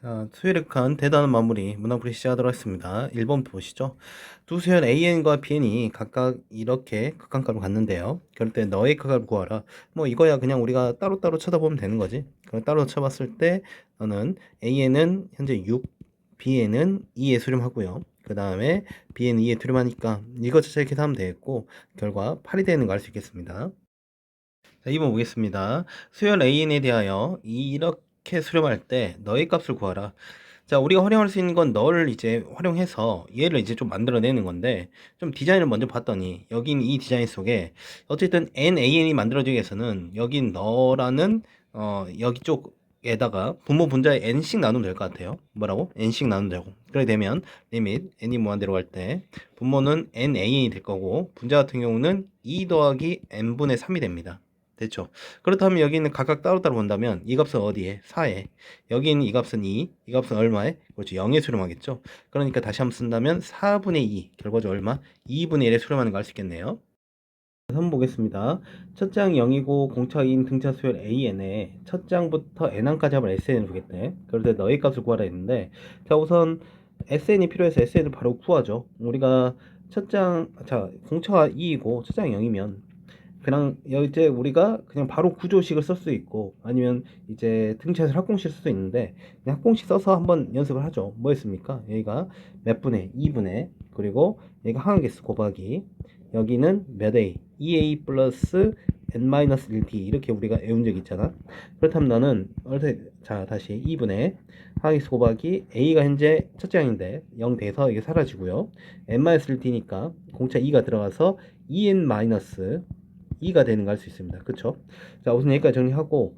자, 수열의 극한 대단한 마무리 문항풀이 시작하도록 하겠습니다. 1번 보시죠. 두 수열 AN과 BN이 각각 이렇게 극한값을 갖는데요. 그럴 때 너의 극한을 구하라. 뭐 이거야 그냥 우리가 따로따로 쳐다보면 되는 거지. 그럼 따로 쳐봤을 때 너는 AN은 현재 6, BN은 2에 수렴하고요. 그 다음에 BN은 2에 수렴하니까 이거 자체 계산하면 되겠고 결과 8이 되는 거 알 수 있겠습니다. 자, 2번 보겠습니다. 수열 AN에 대하여 이렇게 수렴할 때 너의 값을 구하라. 자, 우리가 활용할 수 있는 건 너를 이제 활용해서 얘를 이제 좀 만들어내는 건데, 좀 디자인을 먼저 봤더니, 여긴 이 디자인 속에, 어쨌든 NAN이 만들어지기 위해서는, 여긴 너라는, 여기 쪽에다가 분모 분자에 n씩 나누면 될 것 같아요. 뭐라고? n씩 나누면 되고. 그렇게 되면, 리밋, n이 무한대로 갈 때, 분모는 NAN이 될 거고, 분자 같은 경우는 2 더하기 n분의 3이 됩니다. 됐죠? 그렇다면 여기는 각각 따로따로 본다면 이 값은 어디에? 4에. 여기 있는 이 값은 2, 이 값은 얼마에? 그렇죠. 0에 수렴하겠죠. 그러니까 다시 한번 쓴다면 4분의 2, 결과적으로 얼마? 2분의 1에 수렴하는 거 알 수 있겠네요. 한번 보겠습니다. 첫 장 0이고 공차 2인 등차 수열 AN에 첫 장부터 N항까지 합을 SN을 주겠대. 그럴 때 너의 값을 구하라 했는데, 자, 우선 SN이 필요해서 SN을 바로 구하죠. 우리가 자, 공차가 2이고 첫 장 0이면 그냥 이제 우리가 그냥 바로 구조식을 쓸 수 있고 아니면 이제 등차에서 합공식 쓸 수 있는데 그냥 합공식 써서 한번 연습을 하죠. 뭐였습니까? 여기가 몇 분의 2분의 그리고 여기가 항하겠수 곱하기 여기는 몇 a 2a 플러스 n-1d 이렇게 우리가 외운 적 있잖아. 그렇다면 나는 자 다시 2분의 항하겠수 곱하기 a가 현재 첫째 항인데 0 돼서 이게 사라지고요. n-1d니까 공차 2가 들어가서 2n- 2가 되는 거 알 수 있습니다. 그쵸? 자, 우선 여기까지 정리하고,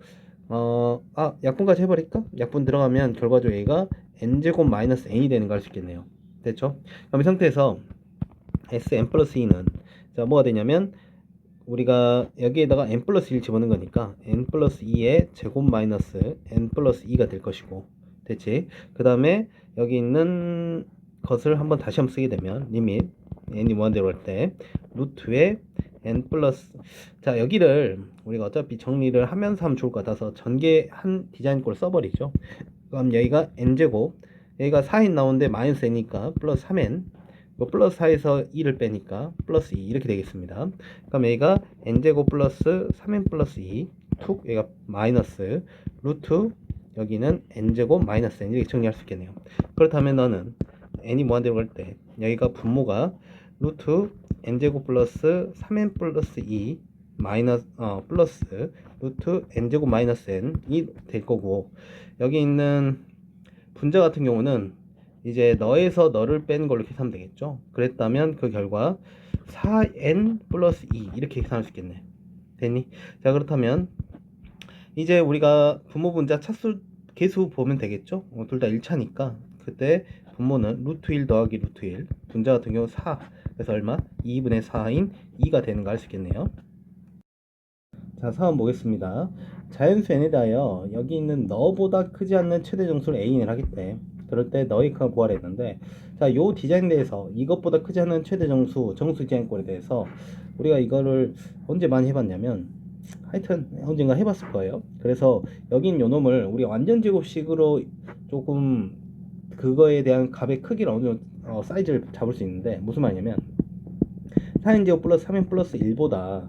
약분까지 해버릴까? 약분 들어가면 결과적으로 얘가 n제곱 마이너스 n이 되는 거 알 수 있겠네요. 됐죠? 그럼 이 상태에서 sn 플러스 2는, 자, 뭐가 되냐면, 우리가 여기에다가 n 플러스 1 집어넣은 거니까, n 플러스 2의 제곱 마이너스 n 플러스 2가 될 것이고, 됐지? 그 다음에 여기 있는 것을 한번 다시 한번 쓰게 되면, 리밋, n이 무한대로 할 때, 루트의 n 플러스 자 여기를 우리가 어차피 정리를 하면서 하면 좋을 것 같아서 전개 한 디자인 꼴 써버리죠. 그럼 여기가 n제곱 여기가 4n 나오는데 마이너스 n이니까 플러스 3n 플러스 4에서 2를 빼니까 플러스 2 이렇게 되겠습니다. 그럼 여기가 n제곱 플러스 3n 플러스 2 툭 여기가 마이너스 루트 여기는 n제곱 마이너스 n 이렇게 정리할 수 있겠네요. 그렇다면 너는 n이 무한대로 갈 때 여기가 분모가 루트 n제곱 플러스 3n 플러스 2 마이너스 플러스 루트 n제곱 마이너스 n이 될 거고 여기 있는 분자 같은 경우는 이제 너에서 너를 빼는 걸로 계산하면 되겠죠. 그랬다면 그 결과 4n 플러스 2 이렇게 계산할 수 있겠네. 됐니? 자 그렇다면 이제 우리가 분모 분자 차수 계수 보면 되겠죠. 둘 다 1차니까 그때 분모는 루트 1 더하기 루트 1 분자 같은 경우 4 그래서 얼마? 2분의 4인 2가 되는 거 알 수 있겠네요. 자, 4번 보겠습니다. 자연수 n에 대하여 여기 있는 너보다 크지 않는 최대 정수를 a인을 하겠대. 그럴 때 너의 값을 구하라 했는데 자, 요 디자인에 대해서 이것보다 크지 않은 최대 정수 디자인꼴에 대해서 우리가 이거를 언제 많이 해봤냐면 하여튼 언젠가 해봤을 거예요. 그래서 여기 있는 요 놈을 우리 완전 제곱식으로 조금 그거에 대한 값의 크기를 어느 정도 사이즈를 잡을 수 있는데 무슨 말이냐면 4n제곱 플러스 3n 플러스 1보다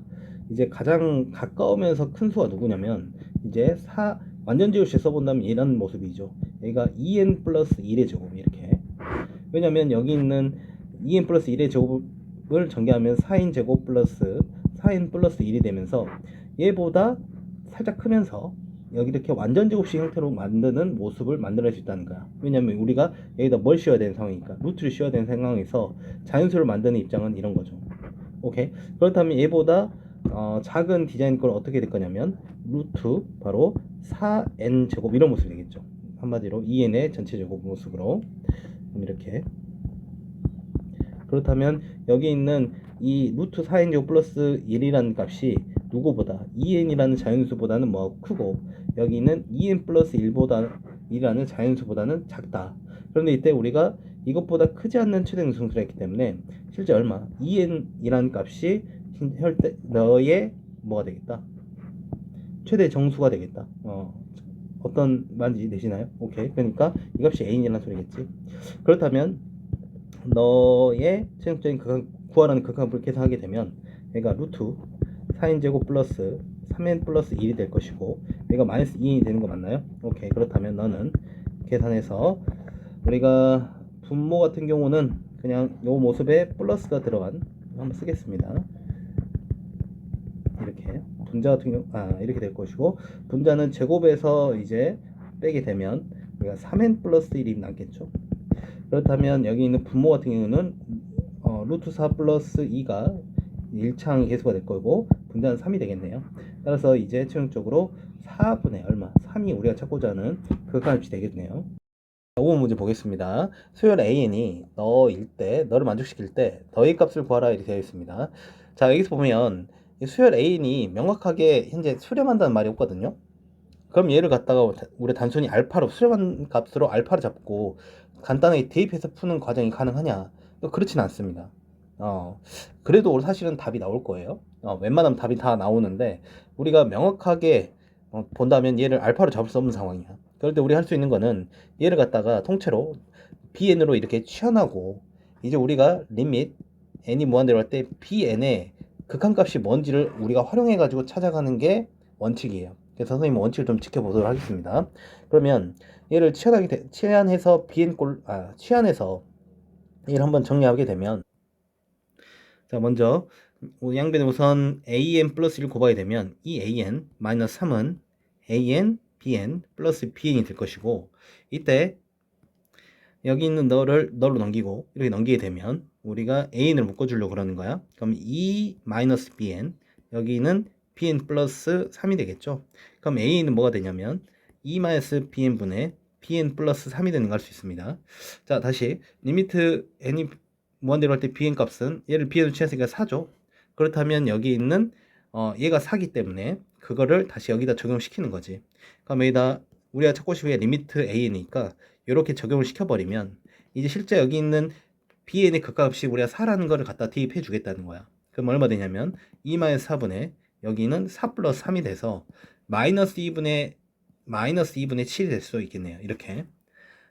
이제 가장 가까우면서 큰 수가 누구냐면 이제 완전 제곱식 써본다면 이런 모습이죠. 여기가 2n 플러스 1의 제곱 이렇게. 왜냐면 여기 있는 2n 플러스 1의 제곱을 전개하면 4n 제곱 플러스 4n 플러스 1이 되면서 얘보다 살짝 크면서 여기 이렇게 완전 제곱식 형태로 만드는 모습을 만들어낼 수 있다는 거야. 왜냐면 우리가 여기다 뭘 씌워야 되는 상황이니까 루트를 씌워야 되는 상황에서 자연수를 만드는 입장은 이런 거죠. 오케이. 그렇다면 얘보다 작은 디자인 걸 어떻게 될 거냐면 루트 바로 4n 제곱 이런 모습이 되겠죠. 한마디로 2n의 전체 제곱 모습으로 이렇게. 그렇다면 여기 있는 이 루트 4n 제곱 플러스 1이라는 값이 누구보다 2n이라는 자연수보다는 뭐 크고 여기 있는 2n 플러스 1보다 1이라는 자연수보다는 작다. 그런데 이때 우리가 이것보다 크지 않는 최대 능수를 했기 때문에 실제 얼마? 2n이라는 값이 너의 뭐가 되겠다? 최대 정수가 되겠다. 어떤 말인지 내시나요? 오케이. 그러니까 이 값이 A인이라는 소리겠지. 그렇다면 너의 최종적인 극한 구하라는 극한값을 계산하게 되면 얘가 루트 4n제곱 플러스 3n 플러스 1이 될 것이고 얘가 마이너스 2n이 되는 거 맞나요? 오케이. 그렇다면 너는 계산해서 우리가 분모 같은 경우는 그냥 요 모습에 플러스가 들어간 한번 쓰겠습니다. 이렇게 분자 같은 경우 이렇게 될 것이고 분자는 제곱에서 이제 빼게 되면 우리가 3n 플러스 1이 남겠죠. 그렇다면 여기 있는 분모 같은 경우는 루트 4 플러스 2가 1창 계수가 될 거고 분자는 3이 되겠네요. 따라서 이제 최종적으로 4분의 얼마? 3이 우리가 찾고자 하는 극한값이 되겠네요. 5번 문제 보겠습니다. 수열 AN이 너를 만족시킬 때 너의 값을 구하라 이렇게 되어 있습니다. 자, 여기서 보면 이 수열 AN이 명확하게 현재 수렴한다는 말이 없거든요. 그럼 얘를 갖다가 우리 단순히 알파로 수렴한 값으로 알파를 잡고 간단하게 대입해서 푸는 과정이 가능하냐? 그렇진 않습니다. 그래도 사실은 답이 나올 거예요. 웬만하면 답이 다 나오는데 우리가 명확하게 본다면 얘를 알파로 잡을 수 없는 상황이야. 그럴 때 우리 할 수 있는 거는 얘를 갖다가 통째로 bn으로 이렇게 취한하고 이제 우리가 리밋 n이 무한대로 할 때 bn의 극한값이 뭔지를 우리가 활용해 가지고 찾아가는 게 원칙이에요. 그래서 선생님 원칙을 좀 지켜보도록 하겠습니다. 그러면 얘를 취한해서 취한해서 얘를 한번 정리하게 되면 자, 먼저 양변에 우선 an 플러스 1을 곱하게 되면 이 an 마이너스 3은 an bn 플러스 bn이 될 것이고 이때 여기 있는 너를 너로 넘기고 이렇게 넘기게 되면 우리가 an을 묶어주려고 그러는 거야. 그럼 2 마이너스 bn 여기는 bn 플러스 3이 되겠죠. 그럼 a는 뭐가 되냐면 2 마이너스 bn 분의 bn 플러스 3이 되는 걸 알 수 있습니다. 자, 다시 리미트 n이 무한대로 할 때 bn 값은 얘를 bn으로 취했으니까 4죠. 그렇다면 여기 있는 얘가 4기 때문에 그거를 다시 여기다 적용시키는 거지. 그럼 여기다 우리가 찾고 싶은 게 리미트 a니까 이렇게 적용을 시켜버리면 이제 실제 여기 있는 bn의 극값이 우리가 4라는 거를 갖다 대입해 주겠다는 거야. 그럼 얼마 되냐면 2-4분의 여기는 4 플러스 3이 돼서 마이너스 2분의 7이 될 수도 있겠네요. 이렇게.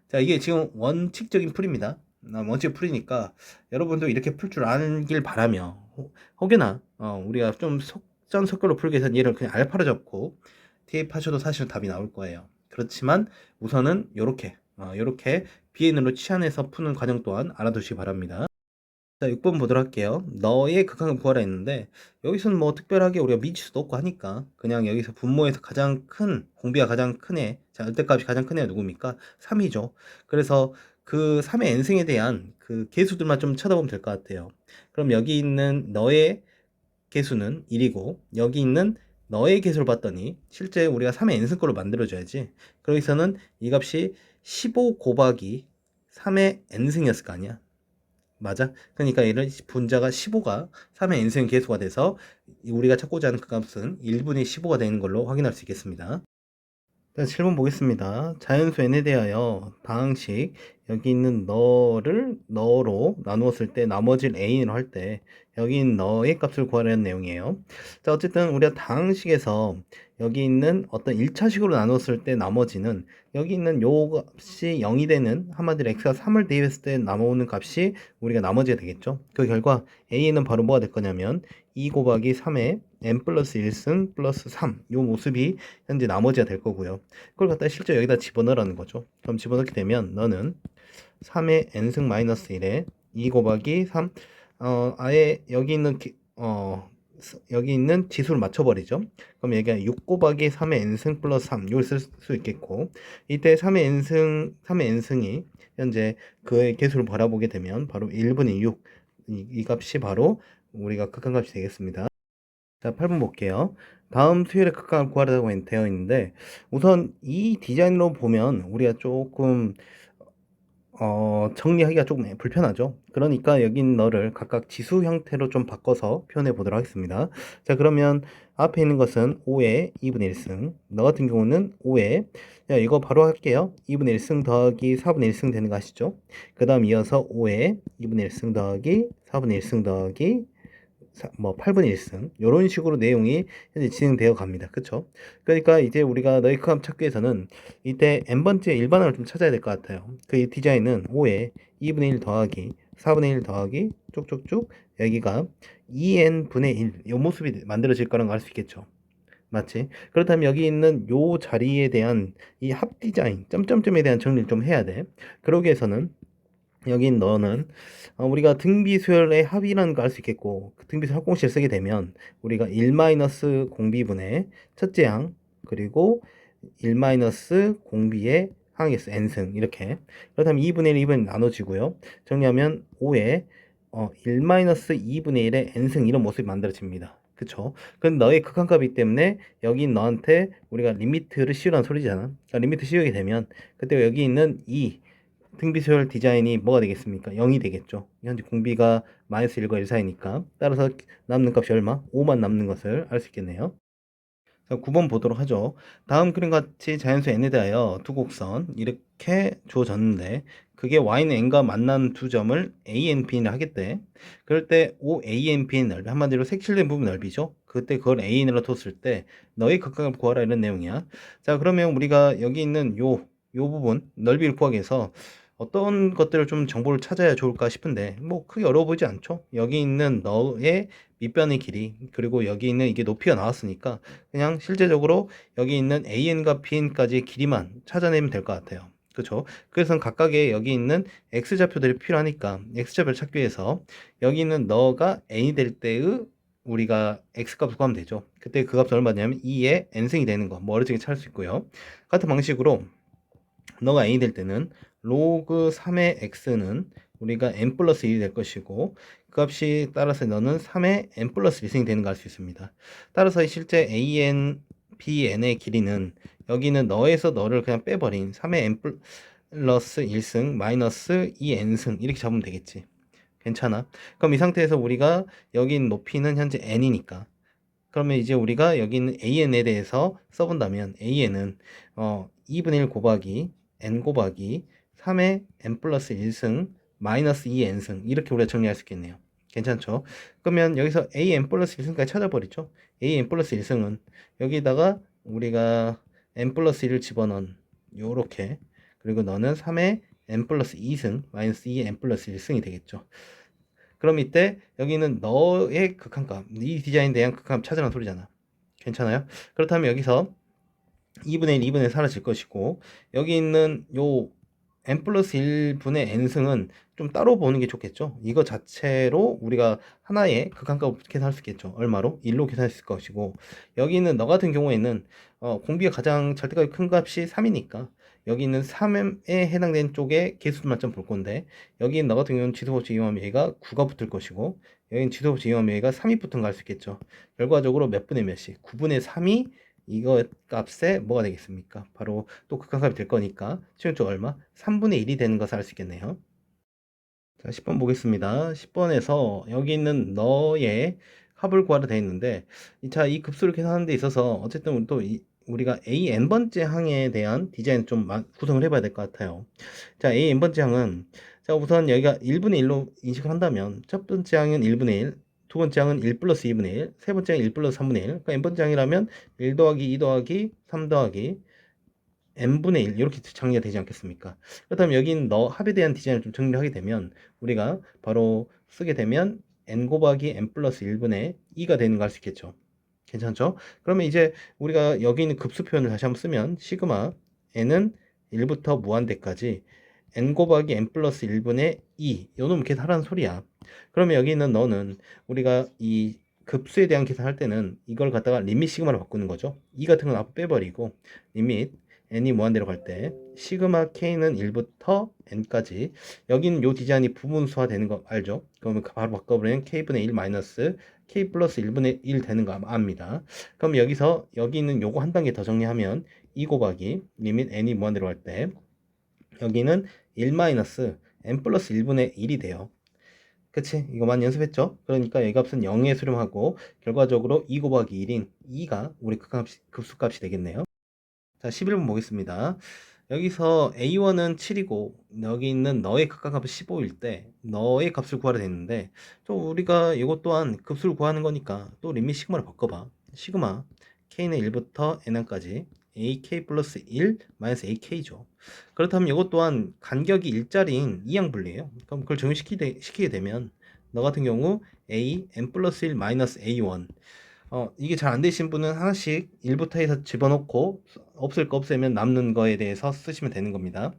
자, 이게 지금 원칙적인 풀입니다. 원칙 풀이니까 여러분도 이렇게 풀 줄 알길 바라며 혹여나 우리가 좀 속전속결로 풀기 위해서 얘를 그냥 알파로 잡고 대입하셔도 사실 답이 나올 거예요. 그렇지만 우선은 요렇게 bn으로 치환해서 푸는 과정 또한 알아두시기 바랍니다. 자, 6번 보도록 할게요. 너의 극한을 구하라 했는데 여기서는 뭐 특별하게 우리가 미치수도 없고 하니까 그냥 여기서 분모에서 가장 큰 공비가 가장 큰 애, 자, 절대값이 가장 큰 애가 누굽니까? 3이죠. 그래서 그 3의 n승에 대한 그 개수들만 좀 쳐다보면 될 것 같아요. 그럼 여기 있는 너의 개수는 1이고 여기 있는 너의 개수를 봤더니 실제 우리가 3의 n승꼴로 만들어줘야지. 그러기서는 이 값이 15 곱하기 3의 n승이었을 거 아니야. 맞아? 그러니까 얘를 분자가 15가 3의 n승 계수가 돼서 우리가 찾고자 하는 그 값은 1분의 15가 되는 걸로 확인할 수 있겠습니다. 자, 7번 보겠습니다. 자연수 n에 대하여 다항식 여기 있는 너로 나누었을 때 나머지를 a로 할 때 여기 있는 너의 값을 구하라는 내용이에요. 자, 어쨌든 우리가 다항식에서 여기 있는 어떤 1차식으로 나누었을 때 나머지는 여기 있는 요 값이 0이 되는 한마디로 x가 3을 대입했을 때 남아오는 값이 우리가 나머지가 되겠죠. 그 결과 a는 바로 뭐가 될 거냐면 2 곱하기 3의 n 플러스 1승 플러스 3 요 모습이 현재 나머지가 될 거고요. 그걸 갖다 실제 여기다 집어넣으라는 거죠. 그럼 집어넣게 되면 너는 3의 n승 마이너스 1에 2 곱하기 3 아예 여기 있는 지수를 맞춰버리죠. 그럼 여기가 6 곱하기 3의 n승 플러스 3 이걸 쓸 수 있겠고 이때 3의 n승이 현재 그의 개수를 바라보게 되면 바로 1분의 6 이 값이 바로 우리가 극한값이 되겠습니다. 자, 8번 볼게요. 다음 수열의 극한을 구하라고 되어 있는데 우선 이 디자인으로 보면 우리가 조금 정리하기가 조금 불편하죠. 그러니까 여기 있는 너를 각각 지수 형태로 좀 바꿔서 표현해 보도록 하겠습니다. 자, 그러면 앞에 있는 것은 5의 2분의 1승, 너 같은 경우는 5의, 자, 이거 바로 할게요. 2분의 1승 더하기 4분의 1승 되는 거 아시죠? 그 다음 이어서 5의 2분의 1승 더하기 4분의 1승 더하기 뭐 8분의 1승 요런 식으로 내용이 현재 진행되어 갑니다. 그쵸? 그러니까 이제 우리가 너의 크감 찾기 위해서는 이때 n번째 일반항을 좀 찾아야 될 것 같아요. 그 디자인은 5에 2분의 1 더하기 4분의 1 더하기 쭉쭉쭉 여기가 2n분의 1 요 모습이 만들어질 거라는 걸 알 수 있겠죠. 맞지? 그렇다면 여기 있는 요 자리에 대한 이 합 디자인 점점점에 대한 정리를 좀 해야 돼. 그러기 위해서는 여긴 너는 우리가 등비수열의 합이라는 걸 알 수 있겠고 그 등비수열 합공식을 쓰게 되면 우리가 1 공비분의 첫째 항 그리고 1 공비의 항의 수 n승 이렇게 그렇다면 2분의 1, 2분의 1 나눠지고요. 정리하면 5에 1 2분의 1의 n승 이런 모습이 만들어집니다. 그쵸? 그건 너의 극한값이기 때문에 여기 너한테 우리가 리미트를 씌우라는 소리잖아. 그러니까 리미트 씌우게 되면 그때 여기 있는 이 등비수열 디자인이 뭐가 되겠습니까? 0이 되겠죠. 현재 공비가 마이너스 1과 1 사이니까 따라서 남는 값이 얼마? 5만 남는 것을 알 수 있겠네요. 자, 9번 보도록 하죠. 다음 그림과 같이 자연수 n에 대하여 두 곡선 이렇게 주어졌는데 그게 y는 n과 만난 두 점을 a, n, b를 하겠대. 그럴 때 O, a, n, b의 넓이 한마디로 색칠된 부분 넓이죠. 그때 그걸 an으로 뒀을 때 너의 각각을 구하라 이런 내용이야. 자, 그러면 우리가 여기 있는 요 부분 넓이를 구하기 위해서 어떤 것들을 좀 정보를 찾아야 좋을까 싶은데 뭐 크게 어려워 보이지 않죠? 여기 있는 너의 밑변의 길이 그리고 여기 있는 이게 높이가 나왔으니까 그냥 실제적으로 여기 있는 AN과 BN까지의 길이만 찾아내면 될 것 같아요. 그렇죠? 그래서 각각의 여기 있는 X좌표들이 필요하니까 X좌표를 찾기 위해서 여기 있는 너가 N이 될 때의 우리가 X값을 구하면 되죠. 그때 그 값은 얼마냐면 2의 N승이 되는 거. 뭐 어렵게 찾을 수 있고요. 같은 방식으로 너가 n이 될 때는 로그 3의 x는 우리가 n 플러스 1이 될 것이고 그 값이 따라서 너는 3의 n 플러스 1승이 되는 걸 알 수 있습니다. 따라서 실제 an, bn의 길이는 여기는 너에서 너를 그냥 빼버린 3의 n 플러스 1승 마이너스 2n승 이렇게 잡으면 되겠지. 괜찮아? 그럼 이 상태에서 우리가 여기 있는 높이는 현재 n이니까 그러면 이제 우리가 여기 있는 an에 대해서 써본다면 an은 2분의 1 곱하기 n 곱하기 3의 n 플러스 1승 마이너스 2n승 이렇게 우리가 정리할 수 있겠네요. 괜찮죠? 그러면 여기서 an 플러스 1승까지 찾아버리죠. an 플러스 1승은 여기다가 우리가 n 플러스 1을 집어넣은 요렇게 그리고 너는 3의 n 플러스 2승 마이너스 2n 플러스 1승이 되겠죠. 그럼 이때 여기는 너의 극한값, 이 디자인에 대한 극한값 찾으라는 소리잖아. 괜찮아요? 그렇다면 여기서 2분의 1, 2분의 1 사라질 것이고 여기 있는 요 n 플러스 1분의 n승은 좀 따로 보는 게 좋겠죠. 이거 자체로 우리가 하나의 극한값을 계산할 수 있겠죠. 얼마로? 1로 계산할 수 있을 것이고 여기 있는 너 같은 경우에는 공비가 가장 절대값이 큰 값이 3이니까 여기 있는 3에 해당되는 쪽에 개수만 좀 볼 건데 여기 있는 너 같은 경우는 지수법칙 이용하면 얘가 9가 붙을 것이고 여기는 지수법칙 이용하면 얘가 3이 붙은 거 알 수 있겠죠. 결과적으로 몇 분의 몇이 9분의 3이 이거 값에 뭐가 되겠습니까? 바로 또 극한값이 될 거니까 치우쪽 얼마? 3분의 1이 되는 것을 알 수 있겠네요. 자, 10번 보겠습니다. 10번에서 여기 있는 너의 합을 구하라 되어 있는데 이 급수를 계산하는 데 있어서 어쨌든 또 우리가 a n번째 항에 대한 디자인 좀 구성을 해봐야 될 것 같아요. 자, a n번째 항은 자 우선 여기가 1분의 1로 인식을 한다면 첫 번째 항은 1분의 1, 두 번째 항은 1 플러스 2분의 1, 세 번째 항은 1 플러스 3분의 1. 그러니까 n번째 항이라면 1 더하기 2 더하기 3 더하기 n분의 1 이렇게 정리가 되지 않겠습니까? 그렇다면 여기는 너 합에 대한 디자인을 좀 정리를 하게 되면 우리가 바로 쓰게 되면 n 곱하기 n 플러스 1분의 2가 되는 거 알 수 있겠죠. 괜찮죠? 그러면 이제 우리가 여기 있는 급수 표현을 다시 한번 쓰면 시그마 n은 1부터 무한대까지 n 곱하기 n 플러스 1분의 2 요놈 계산하라는 소리야. 그러면 여기 있는 너는 우리가 이 급수에 대한 계산할 때는 이걸 갖다가 리밋 시그마로 바꾸는 거죠. 2 같은 건 앞으로 빼버리고 리밋 n이 무한대로 갈 때 시그마 k는 1부터 n까지 여기는 요 디자인이 부분수화 되는 거 알죠? 그러면 바로 바꿔버리면 k분의 1 마이너스 k 플러스 1분의 1 되는 거 압니다. 그럼 여기서 여기 있는 요거 한 단계 더 정리하면 2 곱하기 리밋 n이 무한대로 갈 때 여기는 1 마이너스 n 플러스 1분의 1이 돼요. 그치? 이거 많이 연습했죠? 그러니까 이 값은 0에 수렴하고 결과적으로 2 곱하기 1인 2가 우리 급수값이 되겠네요. 자, 11번 보겠습니다. 여기서 a1은 7이고 여기 있는 너의 극한값은 15일 때 너의 값을 구하려 됐는데 또 우리가 이것 또한 급수를 구하는 거니까 또 리밋 시그마를 바꿔봐. 시그마 k는 1부터 n까지 ak 플러스 1 마이너스 ak죠. 그렇다면 이것 또한 간격이 일자리인 이항분리예요. 그럼 그걸 적용시키게 되면 너 같은 경우 a n 플러스 1 마이너스 a1 이게 잘 안 되신 분은 하나씩 1부터 해서 집어넣고 없을 거 없애면 남는 거에 대해서 쓰시면 되는 겁니다.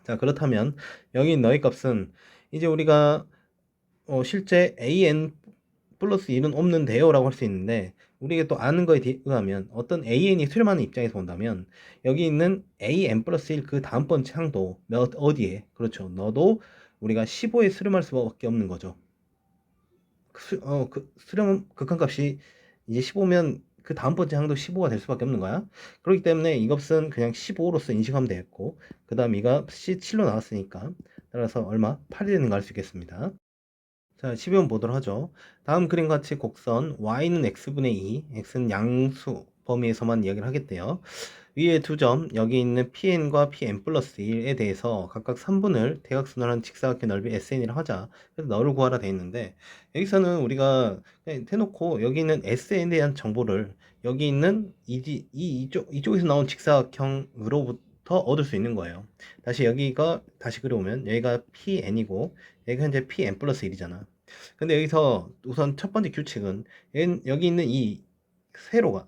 자, 그렇다면 여기 너의 값은 이제 우리가 실제 an 플러스 1은 없는데요 라고 할 수 있는데 우리가 또 아는 거에 의하면 어떤 an이 수렴하는 입장에서 본다면 여기 있는 an 플러스 1 그 다음번 창도 어디에 그렇죠 너도 우리가 15에 수렴할 수밖에 없는 거죠. 수렴 극한값이 이제 15면 그 다음번째 항도 15가 될 수밖에 없는 거야. 그렇기 때문에 이 값은 그냥 15로서 인식하면 되겠고 그 다음 이 값이 7로 나왔으니까 따라서 얼마? 8이 되는 거 알 수 있겠습니다. 자, 12번 보도록 하죠. 다음 그림과 같이 곡선 y는 x분의 2, x는 양수 범위에서만 이야기를 하겠대요. 위에 두 점, 여기 있는 pn과 pn 플러스 1에 대해서 각각 3분을 대각선을 한 직사각형 넓이 sn이라 하자. 그래서 너를 구하라 돼 있는데 여기서는 우리가 그냥 대놓고 여기 있는 sn에 대한 정보를 여기 있는 이쪽에서 나온 직사각형으로부터 얻을 수 있는 거예요. 다시 그려오면 여기가 pn이고 여기가 현재 pn 플러스 1이잖아. 근데 여기서 우선 첫 번째 규칙은 여기 있는 이 세로가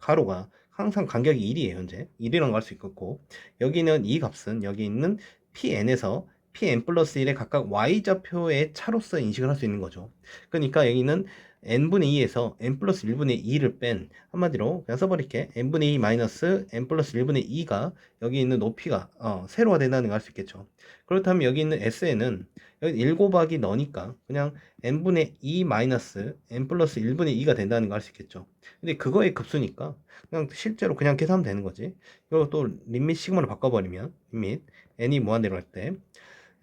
가로가 항상 간격이 1이에요. 현재 1이라는 걸 알 수 있겠고 여기는 이 값은 여기 있는 pn에서 pn 플러스 1의 각각 y좌표의 차로서 인식을 할 수 있는 거죠. 그러니까 여기는 n분의 2에서 n 플러스 1분의 2를 뺀 한마디로 그냥 써버릴게. n분의 2 마이너스 n 플러스 1분의 2가 여기 있는 높이가 세로가 된다는 걸 알 수 있겠죠. 그렇다면 여기 있는 sn은 여기 1 곱하기 너니까 그냥 n분의 2 마이너스 n 플러스 1분의 2가 된다는 걸 알 수 있겠죠. 근데 그거의 급수니까 그냥 실제로 그냥 계산하면 되는 거지. 그리고 또 림밋 시그마를 바꿔버리면 림밋 n이 무한대로 할 때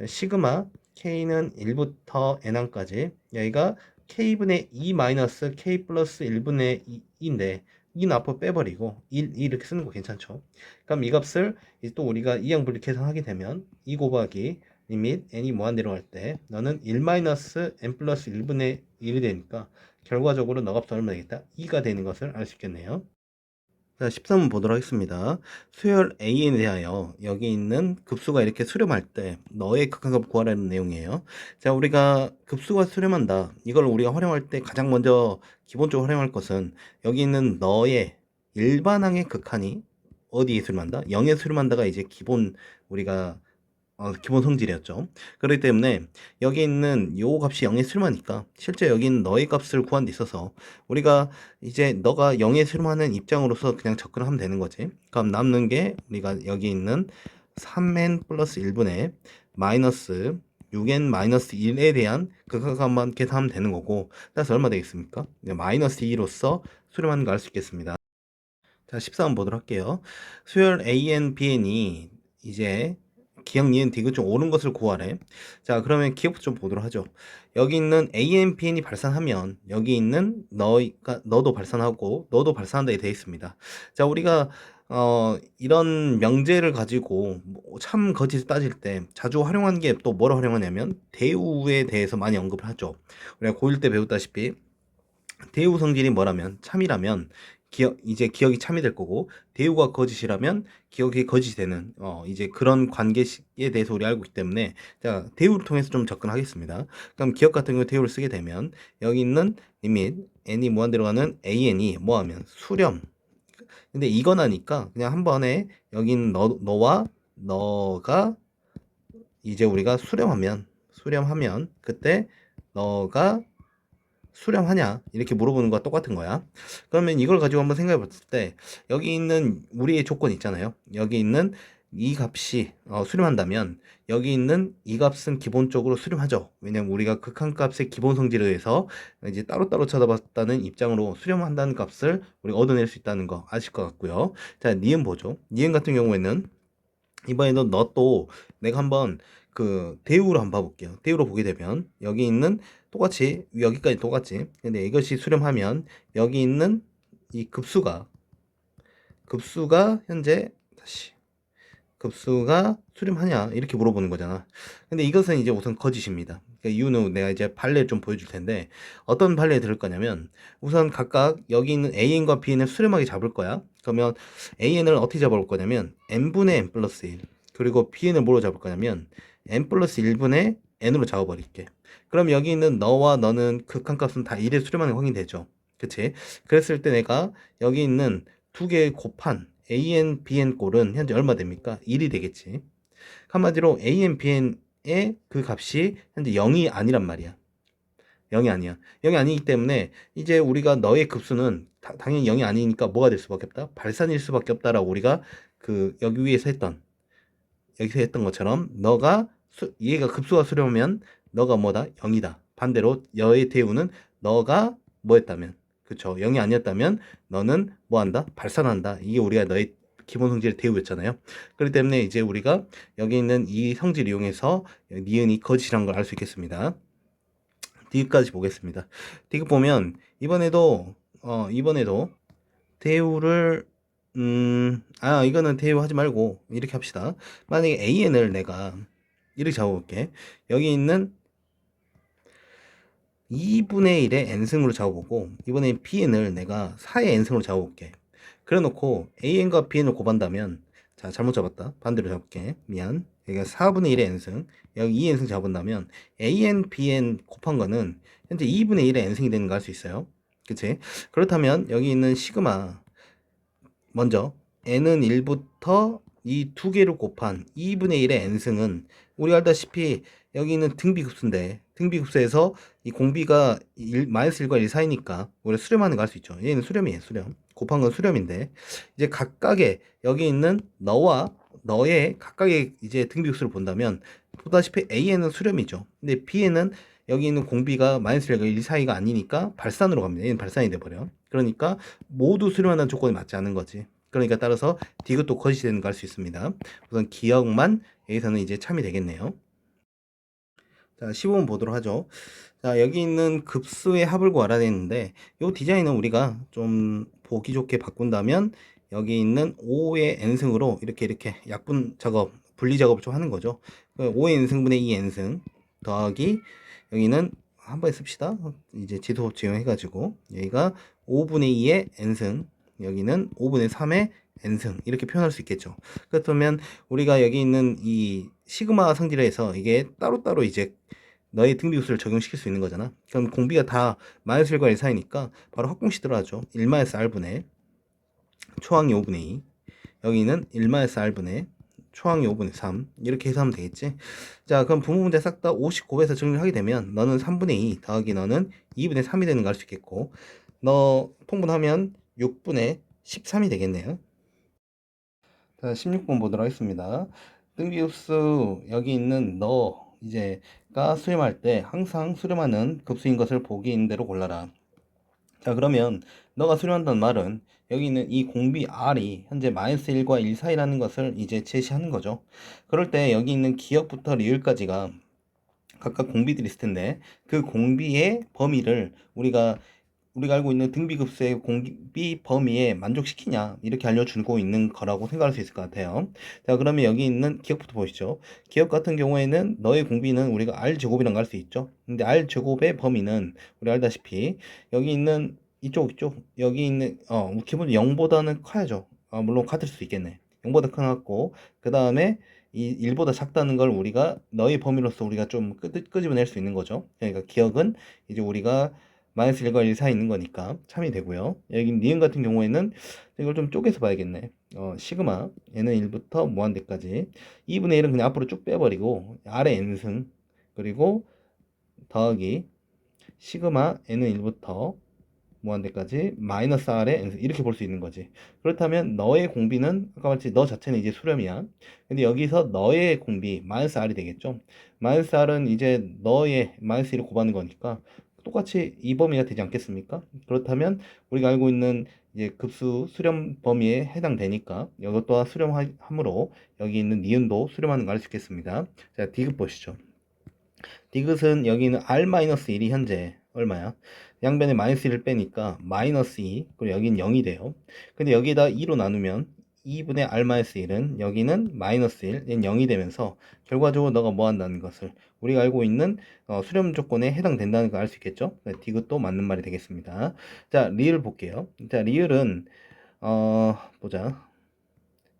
시그마 k는 1부터 n항까지 여기가 k분의 2 마이너스 k 플러스 1분의 2인데 2는 앞으로 빼버리고 1 이렇게 쓰는 거 괜찮죠. 그럼 이 값을 또 우리가 이항분리 계산하게 되면 2 곱하기 리밋 n이 무한대로 할 때 너는 1 마이너스 n 플러스 1분의 1이 되니까 결과적으로 너 값은 얼마 되겠다? 2가 되는 것을 알 수 있겠네요. 자, 13번 보도록 하겠습니다. 수열 A에 대하여 여기 있는 급수가 이렇게 수렴할 때 너의 극한값 구하라는 내용이에요. 자, 우리가 급수가 수렴한다. 이걸 우리가 활용할 때 가장 먼저 기본적으로 활용할 것은 여기 있는 너의 일반항의 극한이 어디에 수렴한다? 0에 수렴한다가 이제 기본 우리가 기본 성질이었죠. 그렇기 때문에 여기 있는 요 값이 0에 수렴하니까 실제 여기 있는 너의 값을 구한 데 있어서 우리가 이제 너가 0에 수렴하는 입장으로서 그냥 접근을 하면 되는 거지. 그럼 남는 게 우리가 여기 있는 3n 플러스 1분의 마이너스 6n 마이너스 1에 대한 극한값만 계산하면 되는 거고 따라서 얼마 되겠습니까? 마이너스 2로서 수렴하는 거 알 수 있겠습니다. 자, 14번 보도록 할게요. 수열 AN, BN이 이제 기억, 니은, 디귿 중 옳은 것을 구하래. 자, 그러면 기억부터 좀 보도록 하죠. 여기 있는 AN, BN이 발산하면 여기 있는 너도 발산하고 너도 발산한다 되어 있습니다. 자, 우리가 이런 명제를 가지고 참 거짓을 따질 때 자주 활용한 게 또 뭐로 활용하냐면 대우에 대해서 많이 언급을 하죠. 우리가 고1 때 배웠다시피 대우 성질이 뭐라면 참이라면 이제 기억이 참이 될 거고 대우가 거짓이라면 기억이 거짓이 되는 이제 그런 관계에 대해서 우리 알고 있기 때문에 자 대우를 통해서 좀 접근하겠습니다. 그럼 기억 같은 경우 대우를 쓰게 되면 여기 있는 리밋 n이 무한대로 가는 an이 뭐하면 수렴. 근데 이거나니까 그냥 한 번에 여기 있는 너와 너가 이제 우리가 수렴하면 그때 너가 수렴하냐 이렇게 물어보는 거와 똑같은 거야. 그러면 이걸 가지고 한번 생각해 봤을 때 여기 있는 우리의 조건 있잖아요. 여기 있는 이 값이 수렴한다면 여기 있는 이 값은 기본적으로 수렴하죠. 왜냐면 우리가 극한값의 기본 성질에 의해서 이제 따로따로 쳐다봤다는 입장으로 수렴한다는 값을 우리가 얻어낼 수 있다는 거 아실 것 같고요. 자, 니은 보죠. 니은 같은 경우에는 이번에는 너 또 내가 한번 그 대우로 한번 봐볼게요. 대우로 보게 되면 여기 있는 똑같이 여기까지 똑같지. 근데 이것이 수렴하면 여기 있는 이 급수가 현재 다시 급수가 수렴하냐 이렇게 물어보는 거잖아. 근데 이것은 이제 우선 거짓입니다. 그러니까 이유는 내가 이제 판례를 좀 보여줄 텐데 어떤 판례에 들을 거냐면 우선 각각 여기 있는 AN과 BN을 수렴하게 잡을 거야. 그러면 AN을 어떻게 잡아볼 거냐면 n분의 n 플러스 1 그리고 BN을 뭐로 잡을 거냐면 n 플러스 1분의 n으로 잡아버릴게. 그럼 여기 있는 너와 너는 극한값은 다 1에 수렴하는 게 확인되죠. 그치? 그랬을 때 내가 여기 있는 두 개 곱한 AN, BN 꼴은 현재 얼마 됩니까? 1이 되겠지. 한마디로 AN, BN의 그 값이 현재 0이 아니란 말이야. 0이 아니야. 0이 아니기 때문에 이제 우리가 너의 급수는 당연히 0이 아니니까 뭐가 될 수밖에 없다? 발산일 수밖에 없다라고 우리가 그 여기 위에서 여기서 했던 것처럼 얘가 급수가 수렴하면 너가 뭐다? 0이다. 반대로 여의 대우는 너가 뭐였다면 그쵸? 0이 아니었다면 너는 뭐한다? 발산한다. 이게 우리가 너의 기본 성질의 대우였잖아요. 그렇기 때문에 이제 우리가 여기 있는 이 성질 이용해서 니은이 거짓이라는 걸 알 수 있겠습니다. 디귿까지 보겠습니다. 디귿 보면 이번에도 대우를 이거는 대우하지 말고 이렇게 합시다. 만약에 AN을 내가 이렇게 잡아볼게. 여기 있는 2분의 1의 n승으로 잡아보고 이번에 BN을 내가 4의 n승으로 잡아볼게. 그래놓고 AN과 BN을 곱한다면 자 잘못 잡았다. 반대로 잡을게. 미안. 여기가 4분의 1의 n승 여기 2n승 잡은다면 AN, BN 곱한 거는 현재 2분의 1의 n승이 되는 거 알 수 있어요. 그치? 그렇다면 여기 있는 시그마 먼저 n은 1부터 이 두 개를 곱한 2분의 1의 n승은 우리가 알다시피 여기 있는 등비급수인데 등비급수에서 이 공비가 마이너스 1과 1 사이니까 우리가 수렴하는 거 알 수 있죠. 얘는 수렴이에요. 수렴. 곱한 건 수렴인데 이제 각각의 여기 있는 너와 너의 각각의 이제 등비급수를 본다면 보다시피 A에는 수렴이죠. 근데 B에는 여기 있는 공비가 마이너스 1과 1 사이가 아니니까 발산으로 갑니다. 얘는 발산이 돼버려. 그러니까 모두 수렴한다는 조건이 맞지 않는 거지. 그러니까 따라서 디귿도 거짓이 되는 거 알 수 있습니다. 우선 기억만 여기서는 이제 참이 되겠네요. 자, 15번 보도록 하죠. 자, 여기 있는 급수의 합을 구하라 했는데 이 디자인은 우리가 좀 보기 좋게 바꾼다면 여기 있는 5의 n승으로 이렇게 약분 작업, 분리 작업을 좀 하는 거죠. 5의 n승분의 2 n승 더하기 여기는 한번 씁시다. 이제 지도 지용해가지고 여기가 5분의 2의 n승 여기는 5분의 3의 n승 이렇게 표현할 수 있겠죠. 그렇다면 우리가 여기 있는 이 시그마 성질에서 이게 따로따로 이제 너의 등비급수를 적용시킬 수 있는 거잖아. 그럼 공비가 다 마이너스 1과 1 사이니까 바로 합공식 들어가죠. 1 마이너스 r분의 초항이 5분의 2 여기는 1 마이너스 r분의 초항이 5분의 3 이렇게 해서 하면 되겠지. 자 그럼 분모 문제 싹 다 59에서 정리를 하게 되면 너는 3분의 2 더하기 너는 2분의 3이 되는 거 알 수 있겠고 너 통분하면 6분의 13이 되겠네요. 자 16번 보도록 하겠습니다. 등비급수 여기 있는 너 이제가 수렴할 때 항상 수렴하는 급수인 것을 보기 있는 대로 골라라. 자 그러면 너가 수렴한다는 말은 여기 있는 이 공비 R이 현재 마이너스 1과 1 사이라는 것을 이제 제시하는 거죠. 그럴 때 여기 있는 기역부터 리을까지가 각각 공비들이 있을 텐데 그 공비의 범위를 우리가 알고 있는 등비급수의 공비 범위에 만족시키냐 이렇게 알려주고 있는 거라고 생각할 수 있을 것 같아요. 자 그러면 여기 있는 기억부터 보시죠. 기억 같은 경우에는 너의 공비는 우리가 R제곱이라는 걸 알 수 있죠. 근데 R제곱의 범위는 우리 알다시피 여기 있는 이쪽 여기 있는 기본 0보다는 커야죠. 물론 같을 수 있겠네. 0보다 커갖고 그 다음에 이 1보다 작다는 걸 우리가 너의 범위로서 우리가 좀 끄집어낼 수 있는 거죠. 그러니까 기억은 이제 우리가 마이너스 1과 1 사이에 있는 거니까 참이 되고요. 여기 니은 같은 경우에는 이걸 좀 쪼개서 봐야겠네. 시그마 얘는 1부터 무한대까지 2분의 1은 그냥 앞으로 쭉 빼버리고 아래 n승 그리고 더하기 시그마 n은 1부터 무한대까지 마이너스 r의 n승 이렇게 볼 수 있는 거지. 그렇다면 너의 공비는 아까 말했지 너 자체는 이제 수렴이야. 근데 여기서 너의 공비 마이너스 r이 되겠죠. 마이너스 r은 이제 너의 마이너스 1을 곱하는 거니까 똑같이 이 범위가 되지 않겠습니까? 그렇다면 우리가 알고 있는 이제 급수 수렴 범위에 해당되니까 이것 또한 수렴함으로 여기 있는 니은도 수렴하는 걸 알 수 있겠습니다. 자, 디귿 보시죠. 디귿은 여기는 R-1이 현재 얼마야? 양변에 마이너스 1을 빼니까 마이너스 2 그리고 여기는 0이 돼요. 근데 여기다 2로 나누면 2분의 r-1은 여기는 마이너스 1, 얘는 0이 되면서 결과적으로 너가 뭐 한다는 것을 우리가 알고 있는 수렴 조건에 해당된다는 걸 알 수 있겠죠? 이것도 맞는 말이 되겠습니다. 자, 리을 볼게요. 자, 리을은 보자.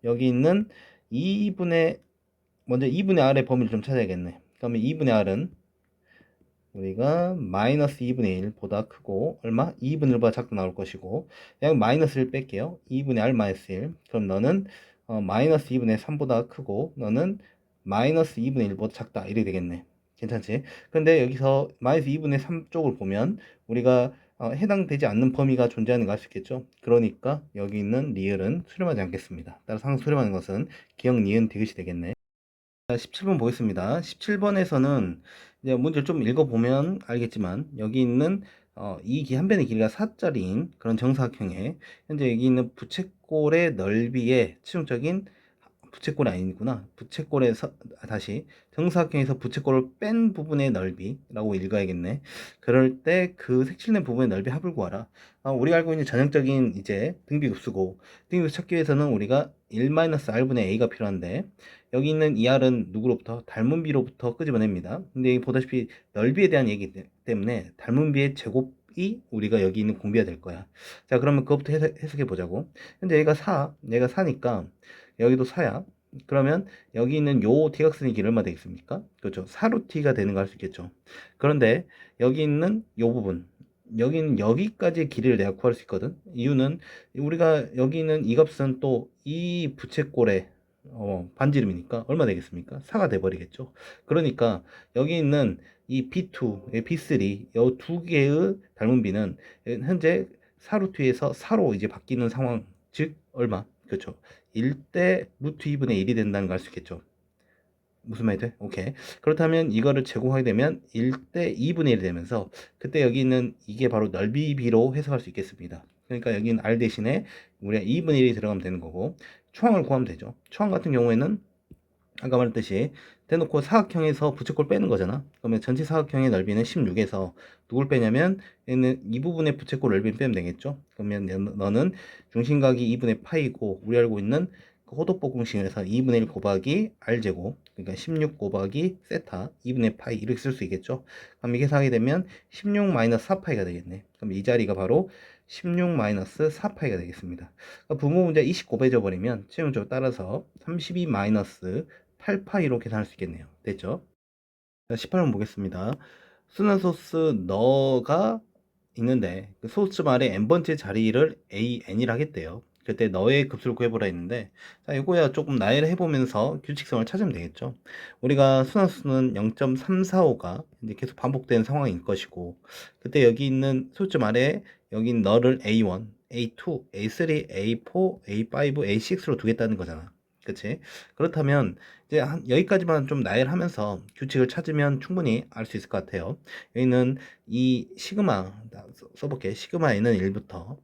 여기 있는 2분의 먼저 2분의 r의 범위를 좀 찾아야겠네. 그러면 2분의 r은 우리가 마이너스 2분의 1보다 크고 얼마? 2분의 1보다 작다 나올 것이고 그냥 마이너스 1 뺄게요. 2분의 r 마이너스 1. 그럼 너는 마이너스 2분의 3보다 크고 너는 마이너스 2분의 1보다 작다 이렇게 되겠네. 괜찮지? 근데 여기서 마이너스 2분의 3 쪽을 보면 우리가 해당되지 않는 범위가 존재하는 걸 알 수 있겠죠? 그러니까 여기 있는 리을은 수렴하지 않겠습니다. 따라서 항상 수렴하는 것은 기억, 니은, 디귿이 되겠네. 17번 보겠습니다. 17번에서는 이제 문제를 좀 읽어보면 알겠지만 여기 있는 이 한 변의 길이가 4짜리인 그런 정사각형에 현재 여기 있는 부채꼴의 넓이의 치중적인 부채꼴이 아니구나. 부채꼴에서 다시 정사각형에서 부채꼴을 뺀 부분의 넓이라고 읽어야겠네. 그럴 때 그 색칠된 부분의 넓이 합을 구하라. 우리가 알고 있는 전형적인 이제 등비급수고 등비급수 찾기 위해서는 우리가 1-r분의 a가 필요한데 여기 있는 이 r은 누구로부터? 닮은 비로부터 끄집어냅니다. 근데 여기 보다시피 넓이에 대한 얘기 때문에 닮은 비의 제곱이 우리가 여기 있는 공비가 될 거야. 자, 그러면 그것부터 해석해 보자고. 현재 얘가 4, 얘가 4니까 여기도 4야. 그러면 여기 있는 요 T각선의 길이 얼마 되겠습니까? 그렇죠. 4로 T가 되는 거 알 수 있겠죠. 그런데 여기 있는 요 부분, 여기는 여기까지의 길이를 내가 구할 수 있거든. 이유는 우리가 여기 있는 이 값은 또 이 부채꼴의 반지름이니까 얼마 되겠습니까? 4가 돼버리겠죠. 그러니까 여기 있는 이 B2, B3, 이 두 개의 닮은 비는 현재 4루트에서 4로 이제 바뀌는 상황, 즉 얼마? 그렇죠. 1대 루트 2분의 1이 된다는 걸 알 수 있겠죠. 무슨 말이 돼? 오케이. 그렇다면 이거를 제곱하게 되면 1대 2분의 1이 되면서 그때 여기 있는 이게 바로 넓이 비로 해석할 수 있겠습니다. 그러니까 여기는 r 대신에 우리가 2분의 1이 들어가면 되는 거고 초항을 구하면 되죠. 초항 같은 경우에는 아까 말했듯이 대놓고 사각형에서 부채꼴 빼는 거잖아. 그러면 전체 사각형의 넓이는 16에서 누굴 빼냐면 얘는 이 부분의 부채꼴 넓이를 빼면 되겠죠. 그러면 너는 중심각이 2분의 파이고 우리 알고 있는 그 호도법 공식에서 2분의 1 곱하기 r제곱 그러니까 16 곱하기 세타 2분의 파이 이렇게 쓸 수 있겠죠. 그럼 이게 하게 되면 16 마이너스 4파이가 되겠네. 그럼 이 자리가 바로 16 마이너스 4파이가 되겠습니다. 그러니까 부모 문제 29 빼져 버리면 최종적으로 따라서 32 마이너스 8파이로 계산할 수 있겠네요. 됐죠? 자, 18번 보겠습니다. 순환소스 너가 있는데 그 소스 말의 n번째 자리를 an이라 하겠대요. 그때 너의 급수를 구해보라 했는데 자 이거야 조금 나열을 해보면서 규칙성을 찾으면 되겠죠. 우리가 순환수는 0.345가 이제 계속 반복되는 상황일 것이고 그때 여기 있는 소수 아래 여기 너를 A1, A2, A3, A4, A5, A6로 두겠다는 거잖아. 그치? 그렇다면 이제 여기까지만 좀 나열하면서 규칙을 찾으면 충분히 알 수 있을 것 같아요. 여기는 이 시그마 써볼게. 시그마에는 1부터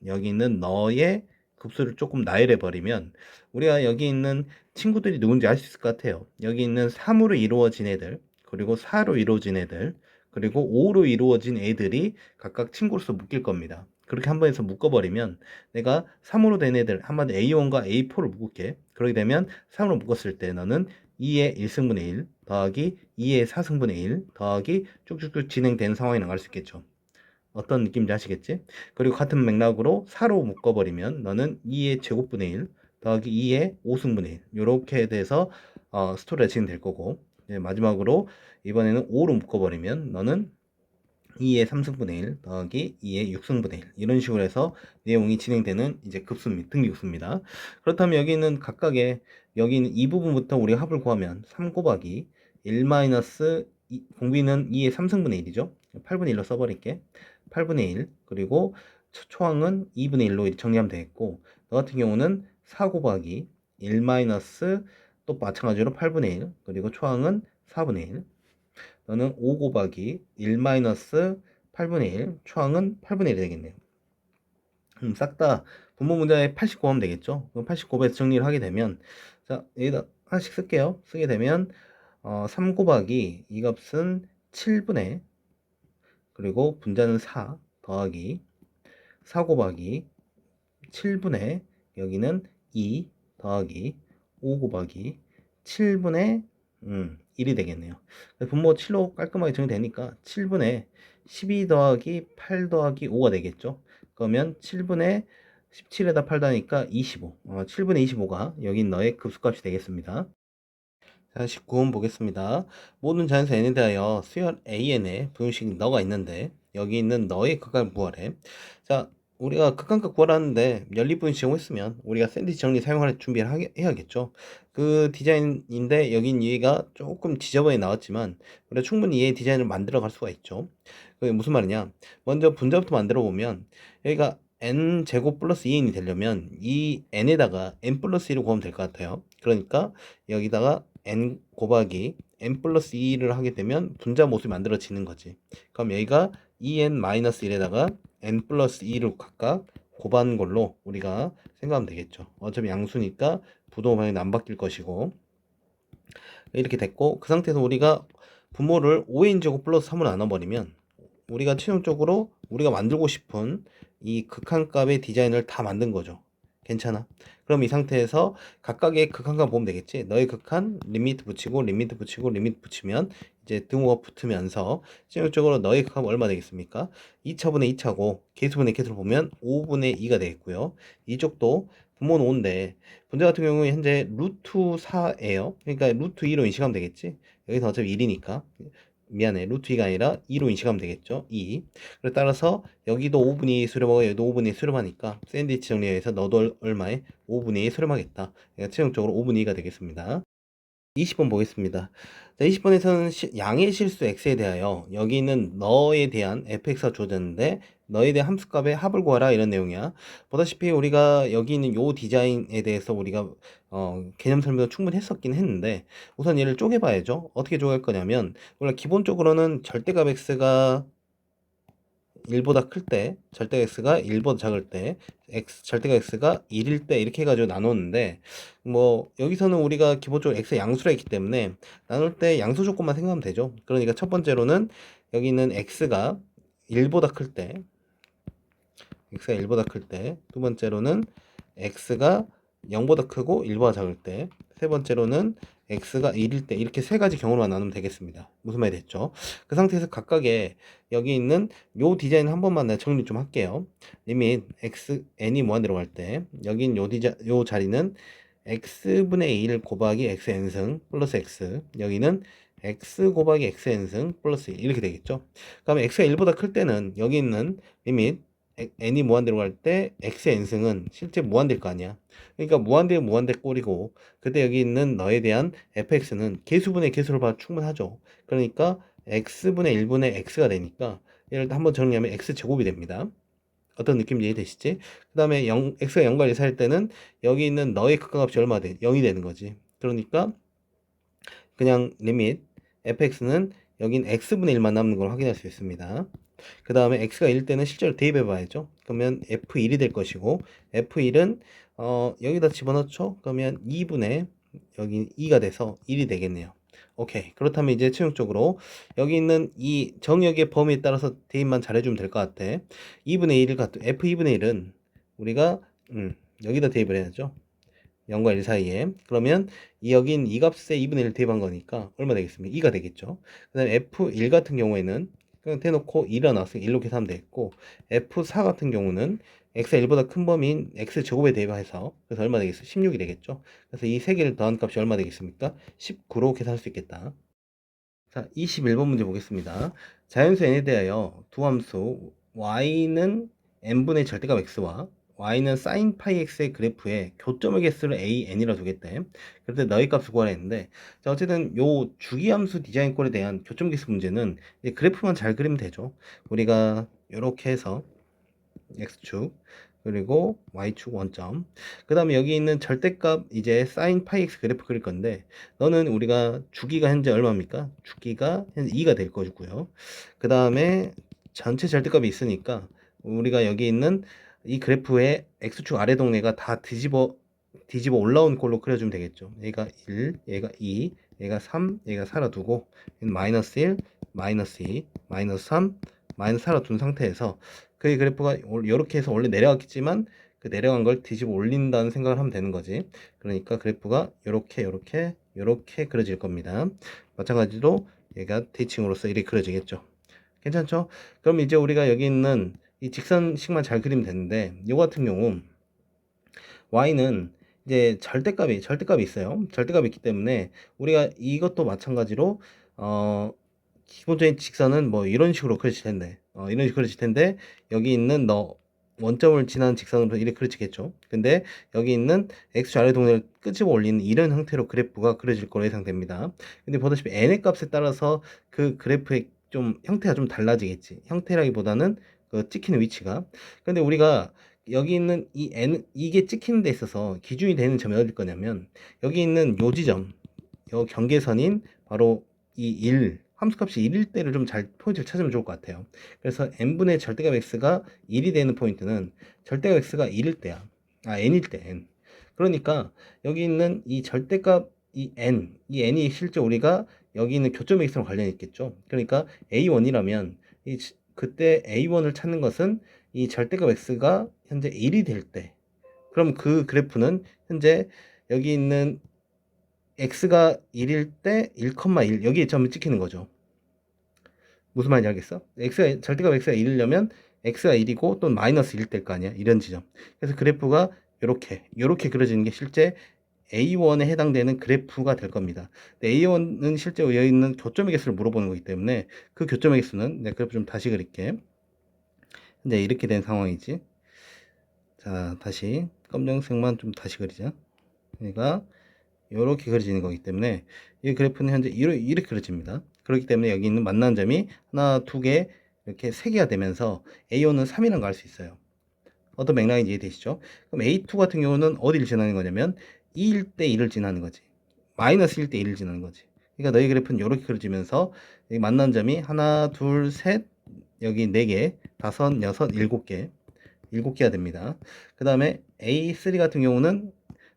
여기 있는 너의 급수를 조금 나열해 버리면 우리가 여기 있는 친구들이 누군지 알 수 있을 것 같아요. 여기 있는 3으로 이루어진 애들 그리고 4로 이루어진 애들 그리고 5로 이루어진 애들이 각각 친구로서 묶일 겁니다. 그렇게 한 번에서 묶어버리면 내가 3으로 된 애들 한마디 A1과 A4를 묶을게. 그렇게 되면 3으로 묶었을 때 너는 2의 1승분의 1 더하기 2의 4승분의 1 더하기 쭉쭉쭉 진행되는 상황이 나갈 수 있겠죠. 어떤 느낌인지 아시겠지? 그리고 같은 맥락으로 4로 묶어버리면 너는 2의 제곱분의 1 더하기 2의 5승분의 1 이렇게 돼서 스토리가 진행될 거고 마지막으로 이번에는 5로 묶어버리면 너는 2의 3승분의 1 더하기 2의 6승분의 1 이런 식으로 해서 내용이 진행되는 이제 등기급수입니다. 그렇다면 여기는 각각의 여기는 이 부분부터 우리가 합을 구하면 3 곱하기 1 마이너스 공비는 2의 3승분의 1이죠. 8분의 1로 써버릴게. 8분의 1 그리고 초항은 2분의 1로 정리하면 되겠고 너 같은 경우는 4 곱하기 1 마이너스 또 마찬가지로 8분의 1 그리고 초항은 4분의 1 너는 5 곱하기 1 마이너스 8분의 1 초항은 8분의 1이 되겠네요. 싹 다 분모 문자에 89 하면 되겠죠. 그럼 89배에서 정리를 하게 되면 자 여기다 하나씩 쓸게요. 쓰게 되면 3 곱하기 이 값은 7분의 그리고 분자는 4 더하기 4 곱하기 7분의 여기는 2 더하기 5 곱하기 7분의 1이 되겠네요. 분모 7로 깔끔하게 정리되니까 7분의 12 더하기 8 더하기 5가 되겠죠. 그러면 7분의 17에다 8 더하니까 25. 7분의 25가 여기 너의 급수값이 되겠습니다. 자, 19번 보겠습니다. 모든 자연수 n에 대하여 수열 an에 분식 너가 있는데 여기 있는 너의 극한을 구하래. 자, 우리가 극한값 구하라는데 연립분식을 했으면 우리가 샌드위치 정리 사용할 준비를 해야겠죠. 그 디자인인데 여긴 얘가 조금 지저분하게 나왔지만 우리가 충분히 얘 디자인을 만들어 갈 수가 있죠. 그게 무슨 말이냐? 먼저 분자부터 만들어 보면 여기가 n 제곱 플러스 2n이 되려면 이 n에다가 n 플러스 1을 구하면 될 것 같아요. 그러니까 여기다가 n 곱하기 n 플러스 2를 하게 되면 분자 모습이 만들어지는 거지. 그럼 여기가 2n-1에다가 n 플러스 2를 각각 곱한 걸로 우리가 생각하면 되겠죠. 어차피 양수니까 부동 방향은 안 바뀔 것이고 이렇게 됐고 그 상태에서 우리가 분모를 5n제곱 플러스 3으로 나눠버리면 우리가 최종적으로 우리가 만들고 싶은 이 극한값의 디자인을 다 만든 거죠. 괜찮아? 그럼 이 상태에서 각각의 극한값 보면 되겠지. 너의 극한 리미트 붙이고 리미트 붙이고 리미트 붙이면 이제 등호가 붙으면서 최종적으로 너의 극한 얼마 되겠습니까? 2차분의 2차고 개수분의 개수를 보면 5분의 2가 되겠고요. 이쪽도 분모는 5인데 분자 같은 경우에 현재 루트 4예요. 그러니까 루트 2로 인식하면 되겠지. 여기서 어차피 1이니까 미안해, 루트 2가 아니라 2로 인식하면 되겠죠. 2. 그래 따라서 여기도 5분의 2 수렴하고 여기도 5분의 2 수렴하니까 샌드위치 정리해서 너도 얼마에 5분의 2 수렴하겠다. 그러니까 최종적으로 5분의 2가 되겠습니다. 20번 보겠습니다. 자, 20번에서는 양의 실수 x에 대하여 여기 있는 너에 대한 fx가 주어졌는데 너에 대한 함수값의 합을 구하라 이런 내용이야. 보다시피 우리가 여기 있는 요 디자인에 대해서 우리가 개념 설명을 충분히 했었긴 했는데 우선 얘를 쪼개봐야죠. 어떻게 쪼갤 거냐면 우리가 기본적으로는 절대값 x가 1보다 클 때, 절대가 x가 1보다 작을 때, 절대가 x가 1일 때 이렇게 해가지고 나눴는데 뭐 여기서는 우리가 기본적으로 x의 양수라 했기 때문에 나눌 때 양수 조건만 생각하면 되죠. 그러니까 첫 번째로는 여기 있는 x가 1보다 클 때, x가 1보다 클 때, 두 번째로는 x가 0보다 크고 1보다 작을 때, 세 번째로는 x가 1일 때 이렇게 세 가지 경우로만 나누면 되겠습니다. 무슨 말이 됐죠? 그 상태에서 각각의 여기 있는 요 디자인 한 번만 내가 정리 좀 할게요. 리밋 x n이 무한대로 갈 때 여긴 요 자리는 x분의 1 곱하기 xn승 플러스 x 여기는 x 곱하기 xn승 플러스 1 이렇게 되겠죠. 그러면 x가 1보다 클 때는 여기 있는 리밋 n이 무한대로 갈 때 x의 n승은 실제 무한대일 거 아니야. 그러니까 무한대 무한대 꼴이고 그때 여기 있는 너에 대한 fx는 개수분의 개수를 봐도 충분하죠. 그러니까 x분의 1분의 x가 되니까 얘를 한번 정리하면 x제곱이 됩니다. 어떤 느낌인지 이해되시지? 그 다음에 x가 0과 1 사이일 때는 여기 있는 너의 극한값이 얼마 돼? 0이 되는 거지. 그러니까 그냥 리밋 fx는 여긴 x분의 1만 남는 걸 확인할 수 있습니다. 그 다음에 x가 1일 때는 실제로 대입해 봐야죠. 그러면 f1이 될 것이고 f1은 여기다 집어넣죠. 그러면 2분의 여기 2가 돼서 1이 되겠네요. 오케이. 그렇다면 이제 최종적으로 여기 있는 이 정역의 범위에 따라서 대입만 잘해주면 될 것 같아. 2분의 1을 f2분의 1은 우리가 여기다 대입을 해야죠. 0과 1 사이에. 그러면 여긴 이 값에 2분의 1을 대입한 거니까 얼마 되겠습니까? 2가 되겠죠. 그 다음에 f1 같은 경우에는 그냥 대놓고 2라 나왔으니까 1로 계산하면 되겠고 f4 같은 경우는 x가 1보다 큰 범위인 x제곱에 대입해서 그래서 얼마 되겠어요? 16이 되겠죠. 그래서 이 세 개를 더한 값이 얼마 되겠습니까? 19로 계산할 수 있겠다. 자, 21번 문제 보겠습니다. 자연수 n에 대하여 두 함수 y는 n분의 절대값 x와 y는 sin 파이 x의 그래프에 교점의 개수를 a, n이라 두겠대. 그럴 때 너의 값을 구하라 했는데 자, 어쨌든 요 주기함수 디자인 꼴에 대한 교점 개수 문제는 이제 그래프만 잘 그리면 되죠. 우리가 이렇게 해서 x축 그리고 y축 원점 그 다음에 여기 있는 절대값 이제 sin 파이 x 그래프 그릴 건데 너는 우리가 주기가 현재 얼마입니까? 주기가 현재 2가 될 거고요. 그 다음에 전체 절대값이 있으니까 우리가 여기 있는 이 그래프의 x축 아래 동네가 다 뒤집어 올라온 꼴로 그려주면 되겠죠. 얘가 1, 얘가 2, 얘가 3, 얘가 4라 두고 마이너스 1, 마이너스 2, 마이너스 3, 마이너스 4라 둔 상태에서 그 그래프가 이렇게 해서 원래 내려갔겠지만 그 내려간 걸 뒤집어 올린다는 생각을 하면 되는 거지. 그러니까 그래프가 요렇게 그려질 겁니다. 마찬가지로 얘가 대칭으로서 이렇게 그려지겠죠. 괜찮죠? 그럼 이제 우리가 여기 있는 이 직선식만 잘 그리면 되는데, 요 같은 경우 y는 이제 절대값이 있어요. 절대값이 있기 때문에 우리가 이것도 마찬가지로 기본적인 직선은 뭐 이런 식으로 그려질 텐데, 이런 식으로 그려질 텐데, 여기 있는 원점을 지나는 직선으로 이렇게 그려지겠죠. 근데 여기 있는 x 좌의 동네를 끄집어 올리는 이런 형태로 그래프가 그려질 거로 예상됩니다. 근데 보다시피 n의 값에 따라서 그 그래프의 좀 형태가 좀 달라지겠지. 형태라기보다는 그 찍히는 위치가. 근데 우리가 여기 있는 이 n, 이게 찍히는 데 있어서 기준이 되는 점이 어딜 거냐면, 여기 있는 요 지점, 요 경계선인 바로 이 1, 함수값이 1일 때를 좀 잘 포인트를 찾으면 좋을 것 같아요. 그래서 n분의 절대값 x가 1이 되는 포인트는 절대값 x가 1일 때야. n일 때 n. 그러니까 여기 있는 이 절대값 이 n이 실제 우리가 여기 있는 교점 x랑 관련이 있겠죠. 그러니까 a1이라면 그때 a1을 찾는 것은 이 절대값 x가 현재 1이 될 때, 그럼 그 그래프는 현재 여기 있는 x가 1일 때 1,1 여기에 점이 찍히는 거죠. 무슨 말인지 알겠어? 절대값 x가 1이려면 x가 1이고 또는 마이너스 1일 때일 거 아니야, 이런 지점. 그래서 그래프가 요렇게 그려지는 게 실제 A1에 해당되는 그래프가 될 겁니다. A1은 실제 여기 있는 교점의 개수를 물어보는 거기 때문에 그 교점의 개수는 내가 그래프 좀 다시 그릴게. 근데 이렇게 된 상황이지. 자, 다시 검정색만 좀 다시 그리자. 그러니까 이렇게 그려지는 거기 때문에 이 그래프는 현재 이렇게 그려집니다. 그렇기 때문에 여기 있는 만난 점이 하나, 두 개, 이렇게 세 개가 되면서 A1은 3이라는 걸 알 수 있어요. 어떤 맥락인지 이해되시죠? 그럼 A2 같은 경우는 어디를 지나는 거냐면 2일 때 1을 지나는 거지. 마이너스 1일 때 1을 지나는 거지. 그러니까 너희 그래프는 이렇게 그려지면서 여기 만난 점이 하나, 둘, 셋, 여기 4개, 5, 6, 7개, 7개가 됩니다. 그 다음에 A3 같은 경우는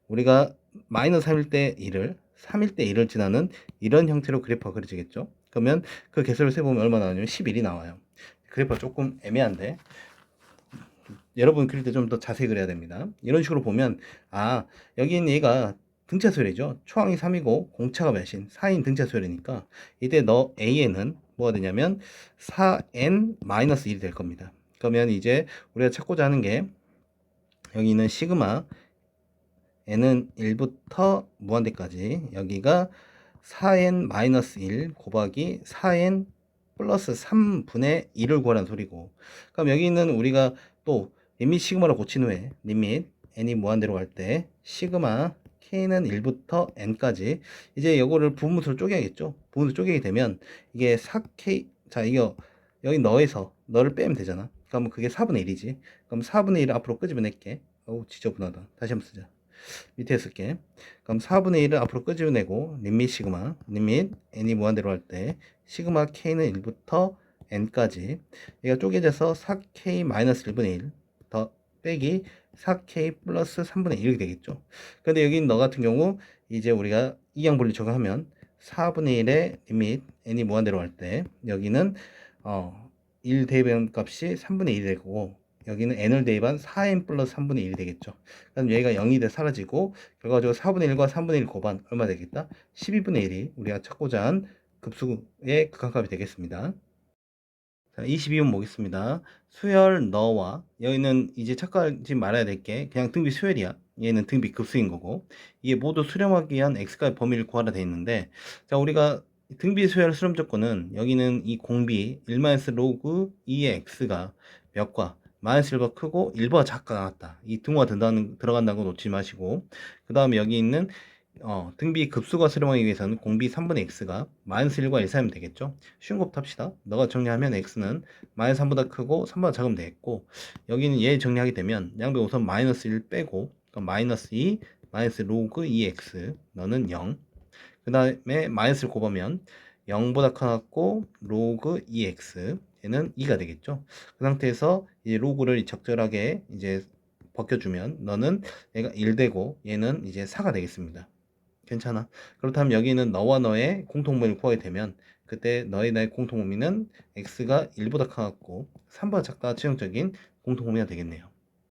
우리가 마이너스 3일 때 1을, 3일 때 1을 지나는 이런 형태로 그래프가 그려지겠죠. 그러면 그 개수를 세보면 얼마나 나오냐면 11이 나와요. 그래프가 조금 애매한데 여러분 그릴 때 좀 더 자세히 그려야 됩니다. 이런 식으로 보면 여기 있는 얘가 등차 수열이죠. 초항이 3이고 공차가 몇인? 4인 등차 수열이니까 이때 너 AN은 뭐가 되냐면 4n-1이 될 겁니다. 그러면 이제 우리가 찾고자 하는 게 여기 있는 시그마 n은 1부터 무한대까지 여기가 4n-1 곱하기 4n 플러스 3분의 1을 구하라는 소리고, 그럼 여기 있는 우리가 또 리밋 시그마를 고친 후에 리밋 n이 무한대로 갈 때 시그마 k는 1부터 n까지 이제 이거를 부분수로 쪼개야겠죠. 부분수로 쪼개게 되면 이게 4k, 자 이거 여기 너를 빼면 되잖아. 그럼 그게 4분의 1이지. 그럼 4분의 1을 앞으로 끄집어낼게. 어우 지저분하다. 다시 한번 쓰자. 밑에 쓸게. 그럼 4분의 1을 앞으로 끄집어내고 림밋 시그마, 림밋 n이 무한대로 할 때 시그마 k는 1부터 n까지 얘가 쪼개져서 4k-1분의 1 더 빼기 4k 플러스 3분의 1이 되겠죠. 근데 여기 너 같은 경우 이제 우리가 이항분리 적용하면 4분의 1의 림밋 n이 무한대로 할 때 여기는 1 대입한 값이 3분의 1이 되고 여기는 n을 대입한 4n 플러스 3분의 1이 되겠죠. 그럼 얘가 0이 돼 사라지고 결과적으로 4분의 1과 3분의 1 곱한 얼마 되겠다? 12분의 1이 우리가 찾고자 한 급수의 극한값이 되겠습니다. 자, 22번 보겠습니다. 수열 너와 여기는 이제 착각하지 말아야 될 게 그냥 등비 수열이야. 얘는 등비 급수인 거고 이게 모두 수렴하기 위한 x값의 범위를 구하라 돼 있는데, 자 우리가 등비 수열 수렴 조건은 여기는 이 공비 1-로그 2의 x가 몇과 마이너스 1과 크고 1보다 작가 나왔다. 이 등호가 들어간다는 거 놓지 마시고, 그 다음에 여기 있는 등비 급수가 수렴하기 위해서는 공비 3분의 x가 마이너스 1과 1 사이면 되겠죠. 쉬운 것부터 합시다. 너가 정리하면 x는 마이너스 3보다 크고 3보다 작으면 되겠고, 여기는 얘 정리하게 되면 양배 우선 마이너스 1 빼고 그럼 마이너스 2 마이너스 로그 2x 너는 0, 그 다음에 마이너스를 곱하면 0보다 커갖고 로그 2x 얘는 2가 되겠죠. 그 상태에서 이제 로그를 적절하게 이제 벗겨주면 너는 얘가 1 되고 얘는 이제 4가 되겠습니다. 괜찮아. 그렇다면 여기는 너와 너의 공통범위를 구하게 되면 그때 너의 나의 공통범위는 x가 1보다 커갖고 3보다 작다 최종적인 공통범위가 되겠네요.